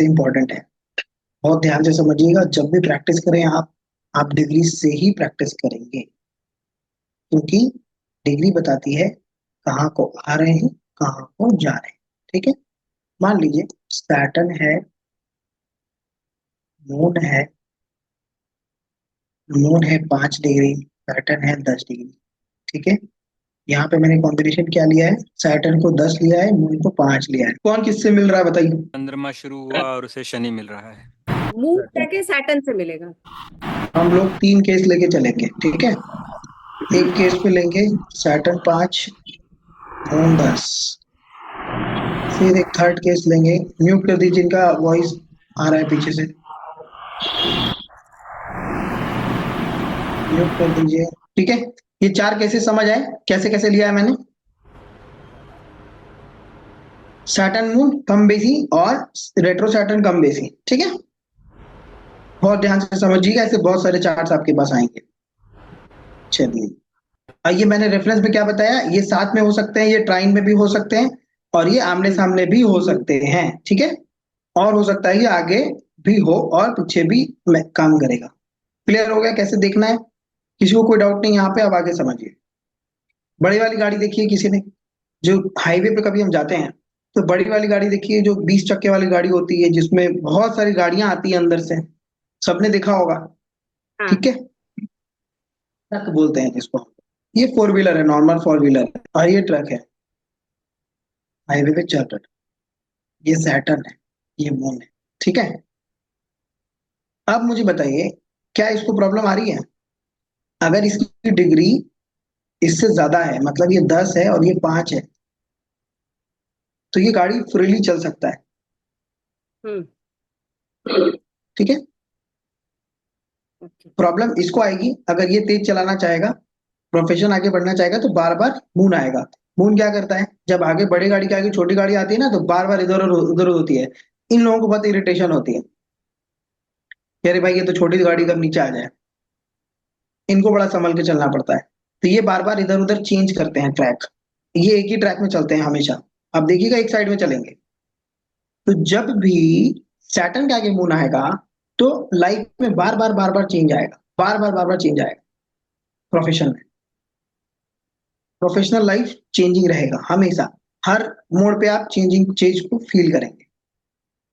Important है, बहुत ध्यान से समझिएगा। जब भी प्रैक्टिस करें आप डिग्री से ही प्रैक्टिस करेंगे, क्योंकि डिग्री बताती है कहाँ को आ रहे हैं, कहाँ को जा रहे हैं। ठीक है, मान लीजिए सैटर्न है, मून है 5 डिग्री, सैटर्न है 10 डिग्री। ठीक है, यहाँ पे मैंने कॉम्बिनेशन क्या लिया है, सैटर्न को 10 लिया है, मून को 5 लिया है। कौन किससे मिल रहा है बताइए। चंद्रमा शुरू हुआ और उसे शनि मिल रहा है। मूव जाके सैटर्न से मिलेगा। हम लोग 3 केस लेके चलेंगे, ठीक है। एक केस पे लेंगे सैटर्न 5, मून 10। फिर एक थर्ड केस लेंगे, म्यूट कर दीजिए, इनका वॉइस आ रहा है पीछे से, म्यूट कर दीजिए। ठीक है, ये 4 केसेस समझ आए कैसे कैसे लिया है मैंने। सैटर्न मून कम बेसी और रेट्रो सैटर्न कम बेसी। ठीक है, बहुत ध्यान से समझिएगा, ऐसे बहुत सारे चार्ट्स आपके पास आएंगे। चलिए, ये मैंने रेफरेंस में क्या बताया, ये साथ में हो सकते हैं, ये ट्राइन में भी हो सकते हैं, और ये आमने सामने भी हो सकते हैं। ठीक है, और हो सकता है ये आगे भी हो और पीछे भी काम करेगा। क्लियर हो गया कैसे देखना है, किसी को कोई डाउट नहीं यहाँ पे, अब आगे समझिए। बड़ी वाली गाड़ी देखिए किसी ने, जो हाईवे पे कभी हम जाते हैं तो बड़ी वाली गाड़ी देखिए, जो 20 चक्के वाली गाड़ी होती है जिसमें बहुत सारी गाड़ियां आती है अंदर से, सबने देखा होगा। हाँ। ठीक है, ट्रक बोलते हैं जिसको। ये 4 व्हीलर है, नॉर्मल 4 व्हीलर है, और ये ट्रक है हाईवे पे चल रहा है। ये सैटर्न है, ये मून है। ठीक है, अब मुझे बताइए क्या इसको प्रॉब्लम आ रही है। अगर इसकी डिग्री इससे ज्यादा है, मतलब ये 10 है और ये 5 है, तो ये गाड़ी फ्रीली चल सकता है। हम्म। ठीक है, ओके। प्रॉब्लम इसको आएगी अगर ये तेज चलाना चाहेगा, प्रोफेशन आगे बढ़ना चाहेगा, तो बार बार मून आएगा। मून क्या करता है, जब आगे बड़ी गाड़ी के आगे छोटी गाड़ी आती है ना, तो बार बार इधर उधर होती है। इन लोगों को बहुत इरिटेशन होती है कि अरे भाई ये तो छोटी गाड़ी कब नीचे आ जाए, इनको बड़ा संभल के चलना पड़ता है। तो ये बार बार इधर उधर चेंज करते हैं ट्रैक, ये एक ही ट्रैक में चलते हैं हमेशा। अब देखिएगा एक साइड में चलेंगे, तो जब भी सैटर्न के आगे मून आएगा तो लाइफ में बार बार चेंज आएगा, बार बार चेंज आएगा। प्रोफेशन में, प्रोफेशनल लाइफ चेंजिंग रहेगा हमेशा, हर मोड़ पे आप चेंजिंग चेंज को फील करेंगे।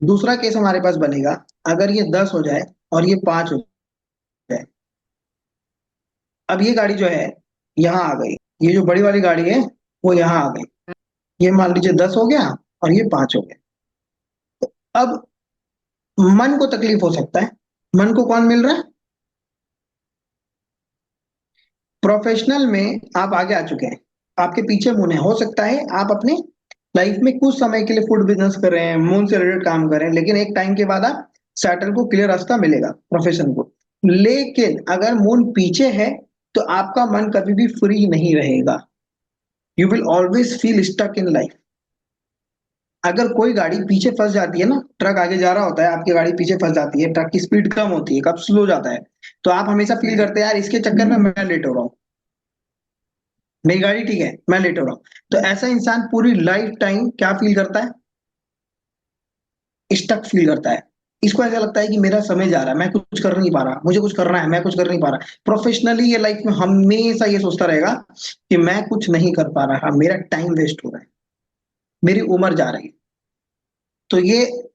दूसरा केस हमारे पास बनेगा, अगर ये 10 हो जाए और ये 5 हो जाए। अब ये गाड़ी जो है यहाँ आ गई, ये जो बड़ी वाली गाड़ी है वो यहाँ आ गई, ये मान लीजिए 10 हो गया और ये 5 हो गया। अब मन को तकलीफ हो सकता है, मन को कौन मिल रहा है, प्रोफेशनल में आप आगे आ चुके हैं, आपके पीछे मून है। हो सकता है आप अपने लाइफ में कुछ समय के लिए फूड बिजनेस कर रहे हैं, मून से रिलेटेड काम कर रहे हैं, लेकिन एक टाइम के बाद आप सैटर्न को क्लियर रास्ता मिलेगा प्रोफेशन को। लेकिन अगर मून पीछे है तो आपका मन कभी भी फ्री नहीं रहेगा, you will always feel stuck in life. अगर कोई गाड़ी पीछे फंस जाती है ना, ट्रक आगे जा रहा होता है, आपकी गाड़ी पीछे फंस जाती है, ट्रक की स्पीड कम होती है, कब स्लो जाता है, तो आप हमेशा फील करते हैं यार इसके चक्कर में मैं लेट हो रहा हूँ, मेरी गाड़ी ठीक है मैं लेट हो रहा हूँ। तो ऐसा इंसान पूरी लाइफ टाइम क्या फील करता है, स्टक फील करता है। इसको ऐसा लगता है कि मेरा समय जा रहा है, मैं कुछ कर नहीं पा रहा, मुझे कुछ करना है, मैं कुछ कर नहीं पा रहा। प्रोफेशनली ये लाइफ में हमेशा ये सोचता रहेगा कि मैं कुछ नहीं कर पा रहा, मेरा टाइम वेस्ट हो रहा है, मेरी उम्र जा रही है। तो ये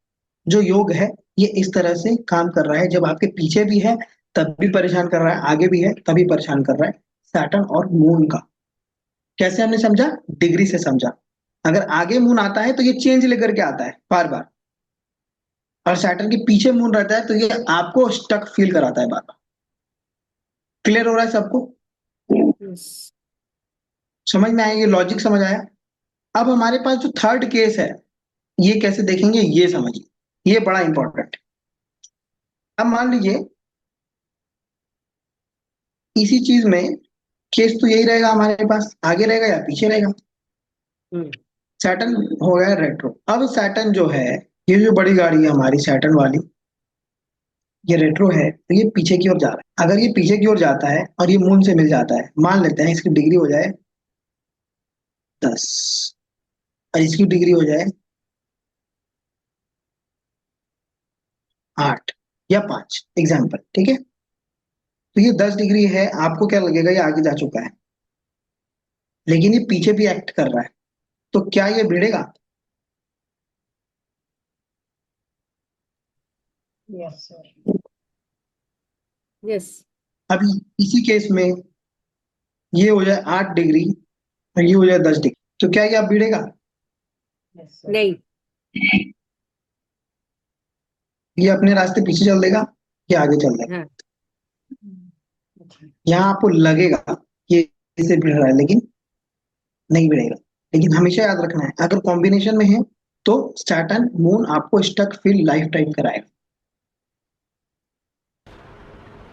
जो योग है ये इस तरह से काम कर रहा है, जब आपके पीछे भी है तब भी परेशान कर रहा है, आगे भी है तभी परेशान कर रहा है। सैटर्न और मून का कैसे हमने समझा, डिग्री से समझा। अगर आगे मून आता है तो ये चेंज लेकर के आता है बार बार, और सैटर्न के पीछे मून रहता है तो ये आपको स्टक फील कराता है बार बार। क्लियर हो रहा है सबको, यस। समझ में आया, ये लॉजिक समझ आया। अब हमारे पास जो थर्ड केस है ये कैसे देखेंगे ये समझिए, ये बड़ा इंपॉर्टेंट है। अब मान लीजिए इसी चीज में केस तो यही रहेगा हमारे पास, आगे रहेगा या पीछे रहेगा। हम्म। सैटर्न हो गया रेट्रो। अब सैटर्न जो है, ये जो बड़ी गाड़ी है हमारी सैटर्न वाली, ये रेट्रो है तो ये पीछे की ओर जा रहा है। अगर ये पीछे की ओर जाता है और ये मून से मिल जाता है, मान लेते हैं इसकी डिग्री हो जाए 10 और इसकी डिग्री हो जाए 8 या 5 एग्जाम्पल, ठीक है। तो ये 10 डिग्री है, आपको क्या लगेगा ये आगे जा चुका है, लेकिन ये पीछे भी एक्ट कर रहा है, तो क्या ये भिड़ेगा? यस सर, यस, अभी इसी केस में ये हो जाए 8 डिग्री और ये हो जाए 10 डिग्री, तो क्या ये अब भिड़ेगा? नहीं, ये अपने रास्ते पीछे चल देगा, ये आगे चल देगा। हाँ, यहाँ आपको लगेगा कि इसे भिड़ रहा है, लेकिन नहीं भिड़ेगा। लेकिन हमेशा याद रखना है, अगर कॉम्बिनेशन में है तो सैटर्न मून आपको स्टक फील लाइफ टाइम कराएगा।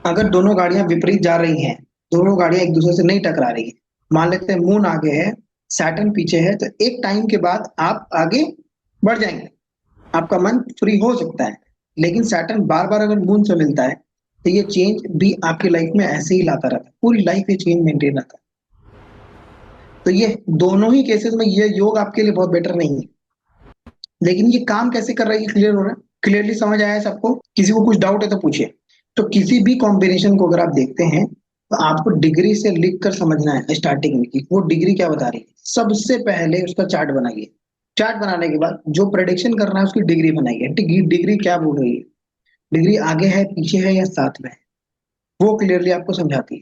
अगर दोनों गाड़ियां विपरीत जा रही हैं, दोनों गाड़ियां एक दूसरे से नहीं टकरा रही है, मान लेते हैं मून आगे है सैटर्न पीछे है, तो एक टाइम के बाद आप आगे बढ़ जाएंगे, आपका मन फ्री हो सकता है। लेकिन सैटर्न बार बार अगर मून से मिलता है तो ये चेंज भी आपकी लाइफ में ऐसे ही लाता रहता है, पूरी लाइफ ये चेंज मेंटेन रहता है। तो ये दोनों ही केसेस में ये योग आपके लिए बहुत बेटर नहीं है। लेकिन ये काम कैसे कर रहा है ये क्लियर हो रहा है, क्लियरली समझ आया है सबको? किसी को कुछ डाउट है तो पूछिए। तो किसी भी कॉम्बिनेशन को अगर आप देखते हैं तो आपको डिग्री से लिख कर समझना है स्टार्टिंग में कि वो डिग्री क्या बता रही है। सबसे पहले उसका चार्ट बनाइए, चार्ट बनाने के बाद जो प्रेडिक्शन करना है उसकी डिग्री बनाइए, डिग्री क्या बोल रही है, डिग्री आगे है पीछे है या साथ में है, वो क्लियरली आपको समझाती है।